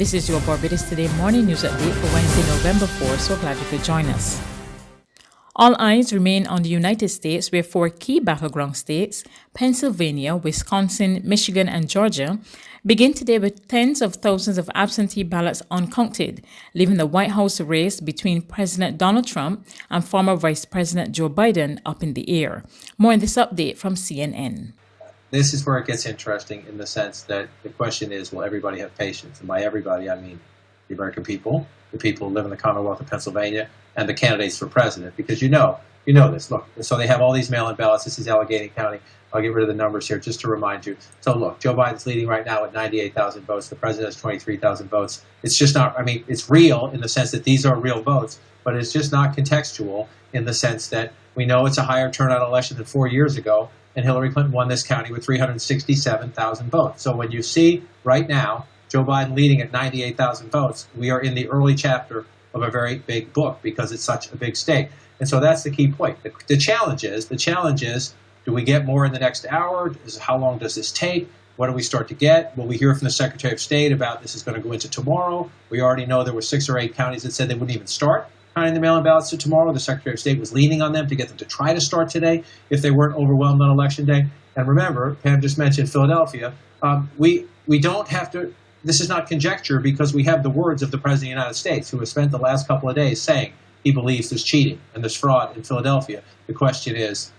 This is your Barbados Today Morning News Update for Wednesday, November 4. So glad you could join us. All eyes remain on the United States, where 4 key battleground states, Pennsylvania, Wisconsin, Michigan, and Georgia, begin today with tens of thousands of absentee ballots uncounted, leaving the White House race between President Donald Trump and former Vice President Joe Biden up in the air. More in this update from CNN. This is where it gets interesting in the sense that the question is, will everybody have patience? And by everybody, I mean the American people, the people who live in the Commonwealth of Pennsylvania, and the candidates for president, because you know this. Look, so they have all these mail-in ballots. This is Allegheny County. I'll get rid of the numbers here just to remind you. So look, Joe Biden's leading right now at 98,000 votes. The president has 23,000 votes. It's just not, it's real in the sense that these are real votes, but it's just not contextual in the sense that we know it's a higher turnout election than 4 years ago, and Hillary Clinton won this county with 367,000 votes. So when you see right now Joe Biden leading at 98,000 votes, we are in the early chapter of a very big book because it's such a big state. And so that's the key point. The challenge is, do we get more in the next hour? How long does this take? What do we start to get? Will we hear from the Secretary of State about this is going to go into tomorrow? We already know there were 6 or 8 counties that said they wouldn't even start counting the mail-in ballots to tomorrow. The Secretary of State was leaning on them to get them to try to start today if they weren't overwhelmed on Election Day. And remember, Pam just mentioned Philadelphia. We don't have to. This is not conjecture because we have the words of the President of the United States, who has spent the last couple of days saying he believes there's cheating and there's fraud in Philadelphia. The question is,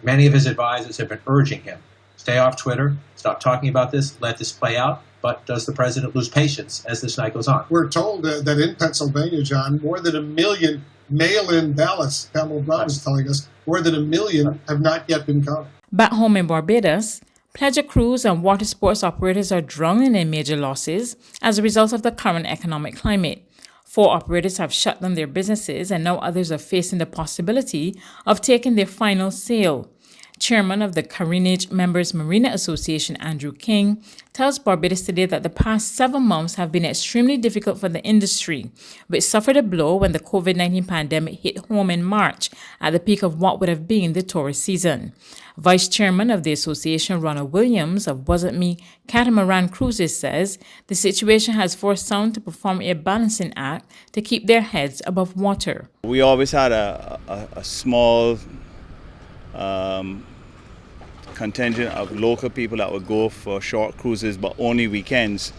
many of his advisors have been urging him, stay off Twitter, stop talking about this, let this play out. But does the president lose patience as this night goes on? We're told that in Pennsylvania, John, more than 1 million mail-in ballots, Pamela Brown is telling us, more than 1 million have not yet been counted. Back home in Barbados, pleasure cruise and water sports operators are drowning in major losses as a result of the current economic climate. 4 operators have shut down their businesses, and now others are facing the possibility of taking their final sail. Chairman of the Careenage Members Marina Association, Andrew King, tells Barbados Today that the past 7 months have been extremely difficult for the industry, which suffered a blow when the COVID-19 pandemic hit home in March at the peak of what would have been the tourist season. Vice Chairman of the association, Ronald Williams of Wasn't Me Catamaran Cruises, says the situation has forced some to perform a balancing act to keep their heads above water. We always had a small contingent of local people that would go for short cruises, but only weekends.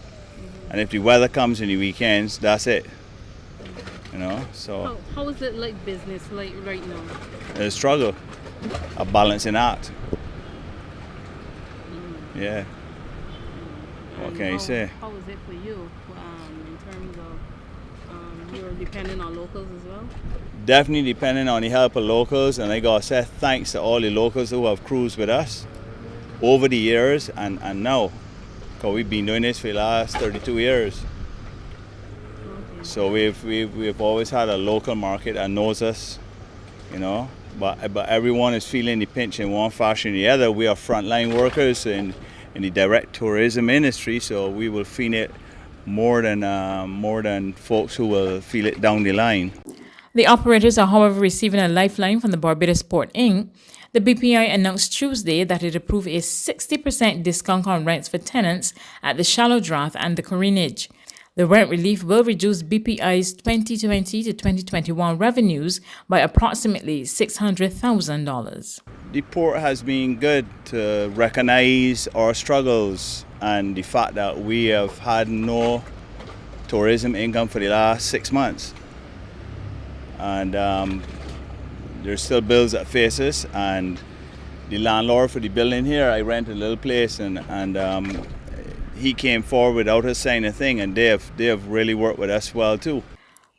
And if the weather comes in the weekends, that's it. So how is it like business like right now? It's a struggle, a balancing act. Yeah. What can you say? How is it for you in terms of you're depending on locals as well? Definitely depending on the help of locals, and I gotta say thanks to all the locals who have cruised with us over the years and now, because we've been doing this for the last 32 years. Okay. So we've always had a local market that knows us, but everyone is feeling the pinch in one fashion or the other. We are frontline workers in the direct tourism industry, so we will feel it more than folks who will feel it down the line. The operators are, however, receiving a lifeline from the Barbados Port Inc. The BPI announced Tuesday that it approved a 60% discount on rents for tenants at the Shallow Draft and the Careenage. The rent relief will reduce BPI's 2020 to 2021 revenues by approximately $600,000. The port has been good to recognize our struggles and the fact that we have had no tourism income for the last 6 months. And there's still bills that face us, and the landlord for the building here, I rent a little place, and he came forward without us saying a thing, and they have really worked with us well too.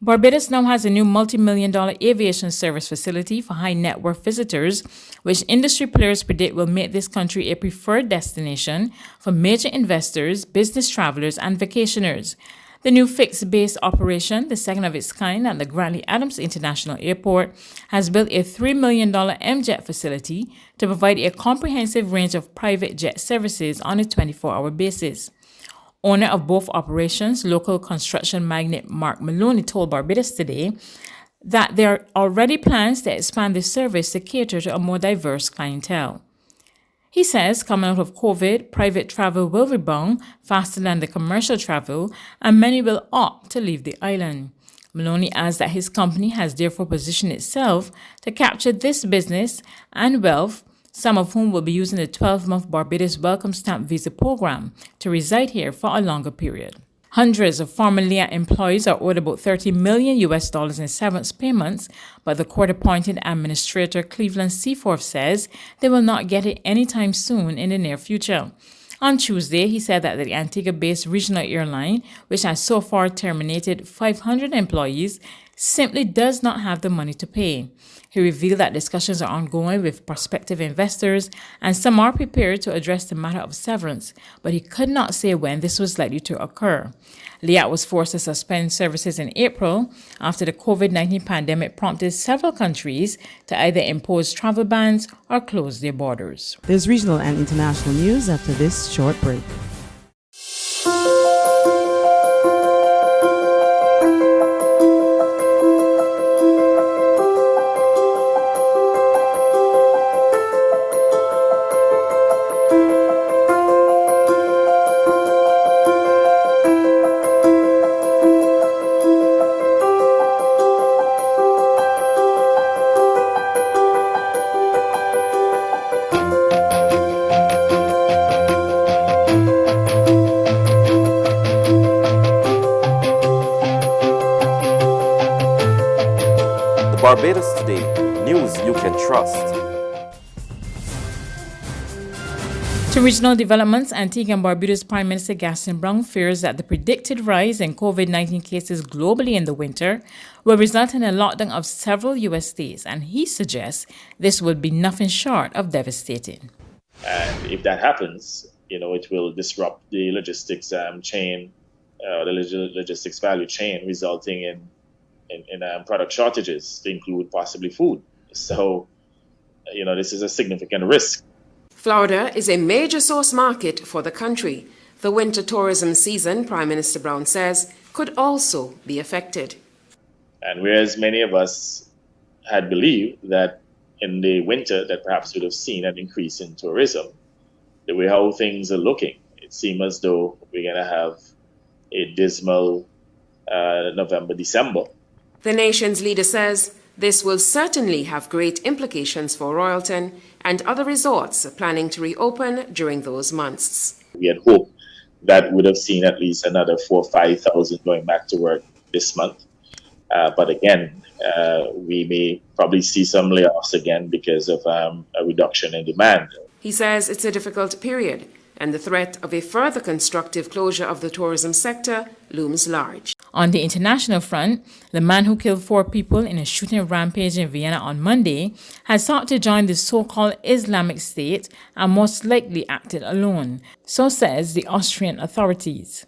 Barbados now has a new multi-million-dollar aviation service facility for high net worth visitors, which industry players predict will make this country a preferred destination for major investors, business travelers, and vacationers. The new fixed-base operation, the second of its kind at the Grantley Adams International Airport, has built a $3 million MJet facility to provide a comprehensive range of private jet services on a 24-hour basis. Owner of both operations, local construction magnate Mark Maloney, told Barbados Today that there are already plans to expand the service to cater to a more diverse clientele. He says coming out of COVID, private travel will rebound faster than the commercial travel, and many will opt to leave the island. Maloney adds that his company has therefore positioned itself to capture this business and wealth, some of whom will be using the 12-month Barbados Welcome Stamp Visa program to reside here for a longer period. Hundreds of former LEA employees are owed about $30 million in severance payments, but the court-appointed administrator Cleveland Seaforth says they will not get it anytime soon in the near future. On Tuesday, he said that the Antigua-based regional airline, which has so far terminated 500 employees, simply does not have the money to pay. He revealed that discussions are ongoing with prospective investors and some are prepared to address the matter of severance, but he could not say when this was likely to occur. LEA was forced to suspend services in April after the COVID-19 pandemic prompted several countries to either impose travel bans or close their borders. There's regional and international news after this short break. Barbados Today, news you can trust. To regional developments, Antigua and Barbuda's Prime Minister Gaston Browne fears that the predicted rise in COVID-19 cases globally in the winter will result in a lockdown of several U.S. states, and he suggests this will be nothing short of devastating. And if that happens, it will disrupt the logistics chain, the logistics value chain, resulting in product shortages to include possibly food. So, this is a significant risk. Florida is a major source market for the country. The winter tourism season, Prime Minister Browne says, could also be affected. And whereas many of us had believed that in the winter that perhaps we'd have seen an increase in tourism, the way how things are looking, it seems as though we're going to have a dismal November, December. The nation's leader says this will certainly have great implications for Royalton and other resorts planning to reopen during those months. We had hoped that would have seen at least another 4,000 or 5,000 going back to work this month. But again, we may probably see some layoffs again because of a reduction in demand. He says it's a difficult period and the threat of a further constructive closure of the tourism sector looms large. On the international front, the man who killed 4 people in a shooting rampage in Vienna on Monday has sought to join the so-called Islamic State and most likely acted alone. So says the Austrian authorities.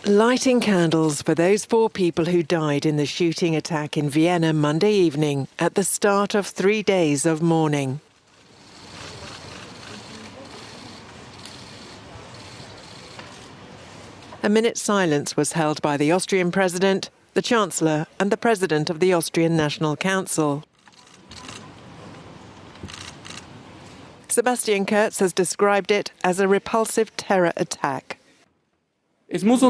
Lighting candles for those 4 people who died in the shooting attack in Vienna Monday evening at the start of 3 days of mourning. A minute's silence was held by the Austrian President, the Chancellor and the President of the Austrian National Council. Sebastian Kurz has described it as a repulsive terror attack. We must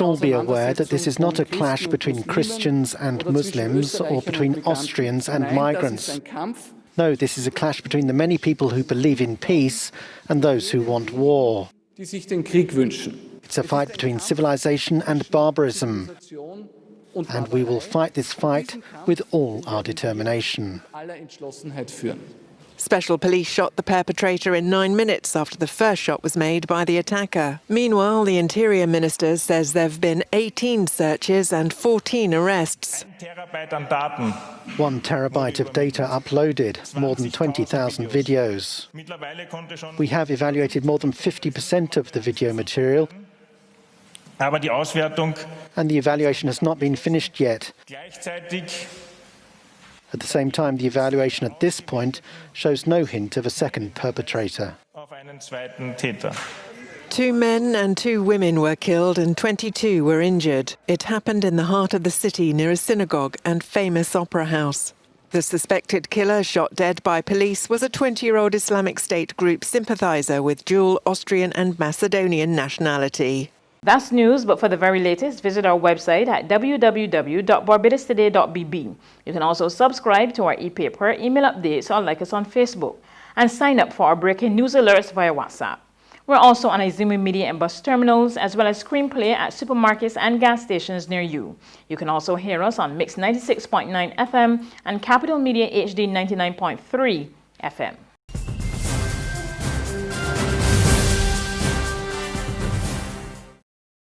all be aware that this is not a clash between Christians and Muslims or between Austrians and migrants. No, this is a clash between the many people who believe in peace and those who want war. It's a fight between civilization and barbarism, and we will fight this fight with all our determination. Special police shot the perpetrator in 9 minutes after the first shot was made by the attacker. Meanwhile, the Interior Minister says there have been 18 searches and 14 arrests. 1 terabyte of data uploaded, more than 20,000 videos. We have evaluated more than 50% of the video material, and the evaluation has not been finished yet. At the same time, the evaluation at this point shows no hint of a second perpetrator. 2 men and 2 women were killed and 22 were injured. It happened in the heart of the city near a synagogue and famous opera house. The suspected killer shot dead by police was a 20-year-old Islamic State group sympathiser with dual Austrian and Macedonian nationality. That's news, but for the very latest, visit our website at www.barbadostoday.bb. You can also subscribe to our e-paper, email updates, or like us on Facebook, and sign up for our breaking news alerts via WhatsApp. We're also on Izumi Media and bus terminals, as well as screenplay at supermarkets and gas stations near you. You can also hear us on Mix 96.9 FM and Capital Media HD 99.3 FM.